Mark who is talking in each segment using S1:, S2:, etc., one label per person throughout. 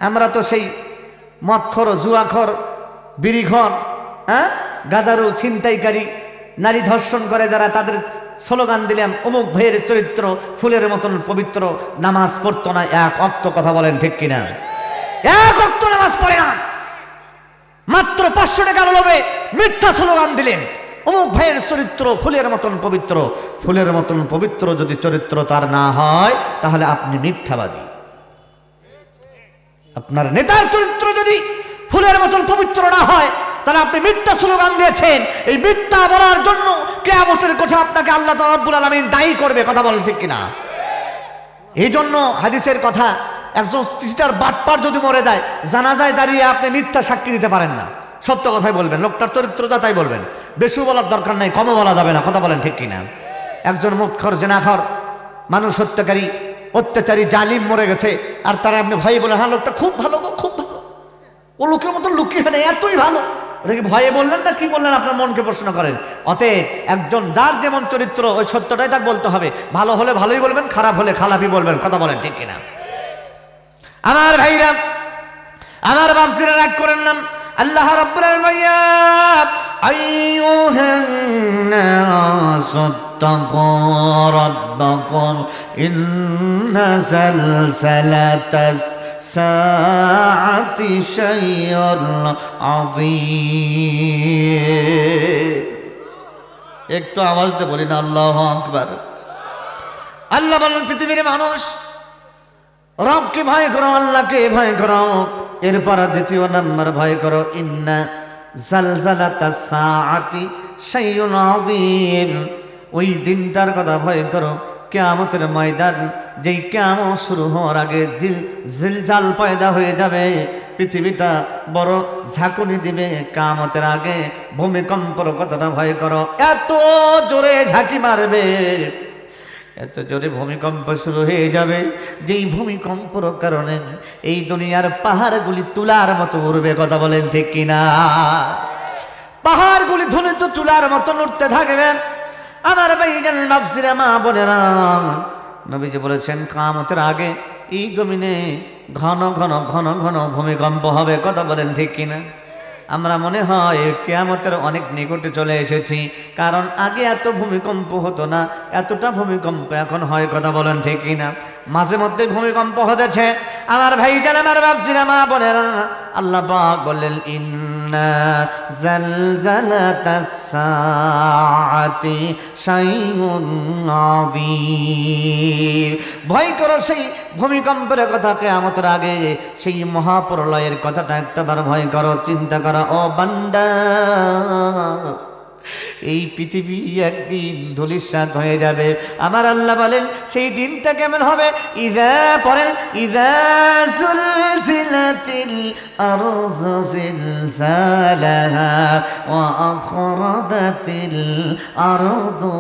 S1: আমরা তো সেই মদখোর, জুয়াখোর, বিড়িঘর, গাজারু, ছিনতাইকারী, নারী ধর্ষণ করে যারা, তাদের স্লোগান দিলাম অমুক ভাইয়ের চরিত্র ফুলের মতন পবিত্র, নামাজ পড়তো না এক ওয়াক্ত। কথা বলেন ঠিক কিনা? এক ওয়াক্ত নামাজ পড়ে না, মাত্র 500 টাকার লোভে মিথ্যা স্লোগান দিলেন অমুক ভাইয়ের চরিত্র ফুলের মতন পবিত্র। ফুলের মতন পবিত্র যদি চরিত্র তার না হয় তাহলে আপনি মিথ্যাবাদী। আপনার নেতার চরিত্র যদি ফুলের মতন পবিত্র না হয় তাহলে আপনি মিথ্যা স্লোগান দিয়েছেন। এই মিথ্যা বলার জন্য কিয়ামতের কথা আপনাকে আল্লাহ তাআলা রব্বুল আলামিন দায়ী করবে। কথা বলেন ঠিক কিনা? এই জন্য হাদিসের কথা, একজন চিটার বাটপার যদি মরে যায়, জানাজায় দাঁড়িয়ে আপনি মিথ্যা সাক্ষী দিতে পারেন না, সত্য কথাই বলবেন, লোকটার চরিত্রটা তাই বলবেন, বেশি বলার দরকার নাই, কমও বলা যাবে না। কথা বলেন ঠিক কিনা? একজন মুখখর, জেনাখর, মানুষ হত্যাকারী, অত্যাচারী, জালিম মরে গেছে, আর তারা আপনি ভয়ে বলেন হ্যাঁ লোকটা খুব ভালো গো, খুব ভালো, ও লোকের মতো লুকিয়ে না, এতই ভালো। ওটাকে ভয়ে বললেন না কি বললেন? আপনার মনকে প্রশ্ন করেন। অতএব একজন যার যেমন চরিত্র ওই সত্যটাই তাকে বলতে হবে। ভালো হলে ভালোই বলবেন, খারাপ হলে খারাপই বলবেন। কথা বলেন ঠিক কিনা? আমার ভাইরা, আমার বাপসিরা রাগ করেন না। আল্লাহ রাব্বুল আলামিন আইয়ুহান নাস তাকু রাব্বাকুম ইন্না সালসালাতাস সাআতি শাইউন আযীম। একটু আওয়াজ দিয়ে বলি না আল্লাহু আকবার। আল্লাহ বলেন পৃথিবীর মানুষ, রবকে ভয় করো, আল্লাহকে ভয় করো। এরপর দ্বিতীয় নাম্বার ভয় করো ইন্না জালজালাতাস সাআতি শাইউন আযীম। ওই দিনটার কথা ভয় করো, কিয়ামতের ময়দান, যেই কিয়ামত শুরু হওয়ার আগে জিলজাল পয়দা হয়ে যাবে, পৃথিবীটা বড় ঝাঁকুনি দিবে। কিয়ামতের আগে ভূমিকম্পর কথাটা ভয় করো, এত জোরে ঝাঁকি মারবে, এত জোরে ভূমিকম্প শুরু হয়ে যাবে, যেই ভূমিকম্পর কারণে এই দুনিয়ার পাহাড়গুলি তুলার মতো উড়বে। কথা বলেন ঠিক কিনা? পাহাড়গুলি ধুলিত তুলার মতো উঠতে থাকবেন। আমার ভাইজান, বাপসিরা, মা বোনেরা, নবীজি বলেছেন কিয়ামতের আগে এই জমিনে ঘন ঘন ঘন ঘন ভূমিকম্প হবে। কথা বলেন ঠিক কিনা? আমরা মনে হয় কিয়ামতের অনেক নিকটে চলে এসেছি, কারণ আগে এত ভূমিকম্প হতো না, এতটা ভূমিকম্প এখন হয়। কথা বলেন ঠিক কিনা? মাঝে মধ্যে ভূমিকম্প হতেছে। আমার ভাইজান, আমার বাপজিরা, মা বোনেরা, আল্লাহ পাক বললেন ইন্না জালজালাতাস সাআতি শাইউন আযীম। ভয় করো সেই ভূমিকম্পের কথা, কিয়ামতের আগে সেই মহাপ্রলয়ের কথাটা একটাবার ভয় করো, চিন্তা করো। ও বান্দা, এই পৃথিবী একদিন ধূলিসাৎ হয়ে যাবে। আমার আল্লাহ বলেন সেই দিনটা কেমন হবে? ইযা পড়েন, ইযা সুলজিলাতিল আরযু জিলজালাহা ওয়া আখরাজাতিল আরযু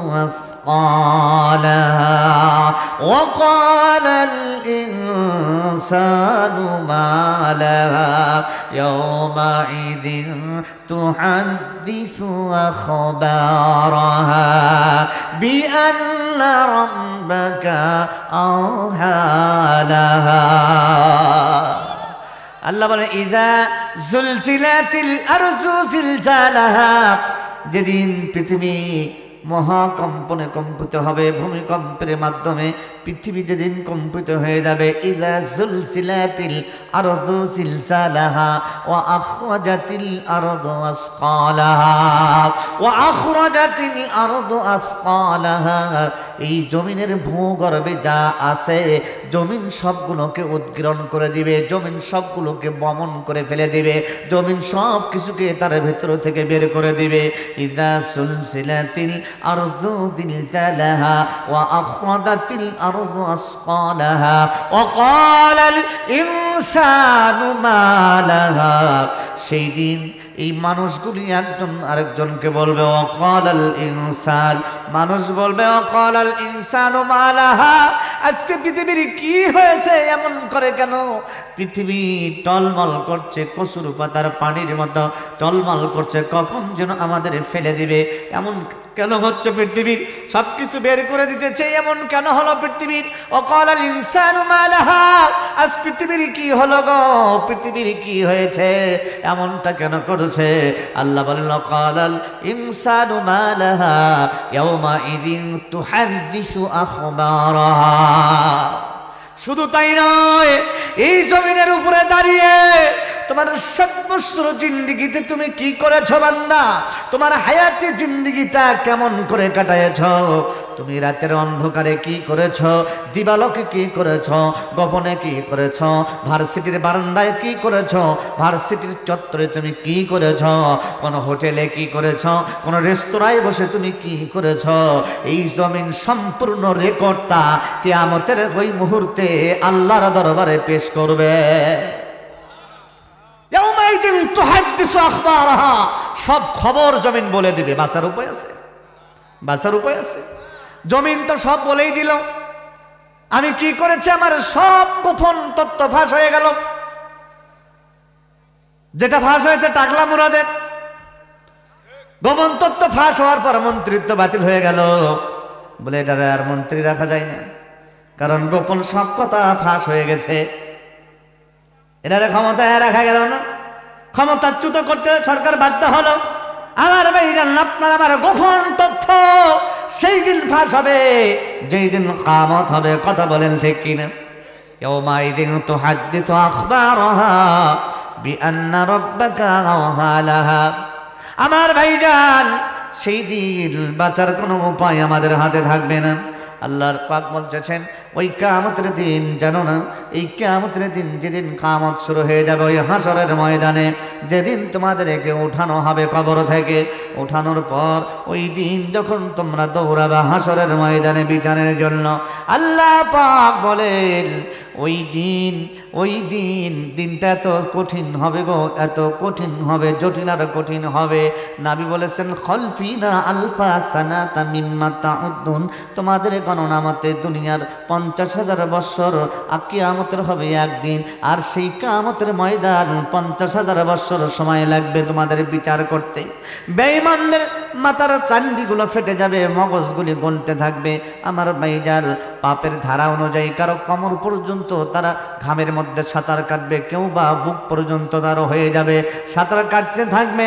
S1: أثقالها وقال الإنسان ما لها يومئذ تحدث أخبارها بأن ربك أوحى لها। আল্লাহ বলে ইযা জুলজিলাতিল আরযু জিলজালাহা, যেদিন পৃথিবী মহাকম্পনে কম্পিত হবে, ভূমিকম্পের মাধ্যমে পৃথিবী যেদিন কম্পিত হয়ে যাবে। ইযা জুলজিলাতিল আরযু জিলজালাহা ওয়া আখরাজাতিল আরযু আসকালাহা ওয়া আখরাজাতিল আরযু আসকালাহা। এই জমিনের ভূগর্ভে যা আছে, জমিন সবগুলোকে উৎগীরণ করে দিবে, জমিন সবগুলোকে বমন করে ফেলে দিবে, জমিন সব কিছুকে তার ভেতর থেকে বের করে দিবে। ইযা সুলসিলাতিল আরযু জিলজালাহা ওয়া আখরাজাতিল আরযু আসকালাহা ওয়া ক্বালাল ইনসানু মা লাহা। সেই দিন এই মানুষগুলি একজন আরেকজনকে বলবে ওয়াকালাল ইনসান, মানুষ বলবে ওয়াকালাল ইনসানু মা লাহা, আজকে পৃথিবীর কি হয়েছে, এমন করে কেন? পৃথিবী টলমল করছে কসুর পাতার পানির মতো টলমল করছে, কখন যেন আমাদের ফেলে দিবে, এমন কেন হচ্ছে? পৃথিবীর সবকিছু বের করে দিতেছে, এমন কেন হলো পৃথিবীর? ওয়াকালাল ইনসানু মা লাহা, আজ পৃথিবীর কি হলো গো, পৃথিবীর কি হয়েছে, এমনটা কেন করেছে? আল্লাহ বলেন ওয়াকালাল ইনসানু মা লাহা ইয়াওমা ইযিন তুহাদ্দিসু আখবারাহা। শুধু তাই নয়, এই জমিনের উপরে দাঁড়িয়ে তোমার সর্বস্ব জিন্দিগিতে তুমি কি করেছো বান্দা? তোমার হায়াতে জিন্দিগিটা কেমন করে কাটায়েছ? তুমি রাতের অন্ধকারে কি করেছ, দিবালোকে কি করেছ, গোপনে কি করেছ, ভার্সিটির বারান্দায় কি করেছ, ভার্সিটির চত্বরে তুমি কি করেছ, কোন হোটেলে কি করেছ, কোন রেস্তোরাঁয় বসে তুমি কি করেছ? এই জমিন সম্পূর্ণ রেকর্ডটা কিয়ামতের ওই মুহূর্তে আল্লাহর দরবারে পেশ করবে। ইয়াউমাইদিন তুহাদ্দিসু আখবারাহা, সব খবর জমিন বলে দিবে। বাঁচার উপায় আছে? বাঁচার উপায় আছে? জমিন তো সব বলেই দিল, আমি কি করেছি, আমার সব গোপন তথ্য ফাঁস হয়ে গেল। যেটা ফাঁস হয়েছে টাকলা মুরাদের গোপন তথ্য ফাঁস হওয়ার পর মন্ত্রিত্ব বাতিল হয়ে গেল, বলে এটা আর মন্ত্রী রাখা যায় না, কারণ গোপন সব কথা ফাঁস হয়ে গেছে। এটারে ক্ষমতায় রাখা গেল না, ক্ষমতাচ্যুত করতে সরকার বাধ্য হলো। আমার ভাইজান, আপনার আমার গোপন তথ্য সেই দিন ফাঁস হবে যেই দিন কিয়ামত হবে। কথা বলেন ঠিক কিনা? ইয়াউমাইদিন তুহাদ্দিসু আখবারাহা বিআন্না রাব্বাকা আওহা লাহা। আমার ভাইজান, সেই দিন বাঁচার কোনো উপায় আমাদের হাতে থাকবে না। আল্লাহর পাক বলতেছেন ওই কিয়ামতের দিন, জানো না, এই কিয়ামতের দিন যেদিন কিয়ামত শুরু হয়ে যাবে ওই হাসরের ময়দানে, যেদিন তোমাদেরকে উঠানো হবে কবর থেকে, উঠানোর পর ওই দিন যখন তোমরা দৌড়াবে হাসরের ময়দানে বিচারের জন্য, আল্লাহ পাক বলেন ওই দিন দিনটা এত কঠিন হবে গো, এত কঠিন হবে, জটিল আর কঠিন হবে। নবী বলেছেন খলফিনা আলফা সানাতা মিম্মা তাউদ্দুন, তোমাদের গণনা মতে দুনিয়ার 50,000 বৎসর, কিয়ামতের হবে একদিন, আর সেই কিয়ামতের ময়দান 50,000 বৎসর সময় লাগবে তোমাদের বিচার করতে। বেঈমানদের মাথার চান্দিগুলো ফেটে যাবে, মগজগুলি গলতে থাকবে। আমার ভাইজান, পাপের ধারা অনুযায়ী কারো কোমর পর্যন্ত তারা ঘামের মধ্যে সাঁতার কাটবে, কেউ বা বুক পর্যন্ত তারও হয়ে যাবে, সাঁতার কাটতে থাকবে।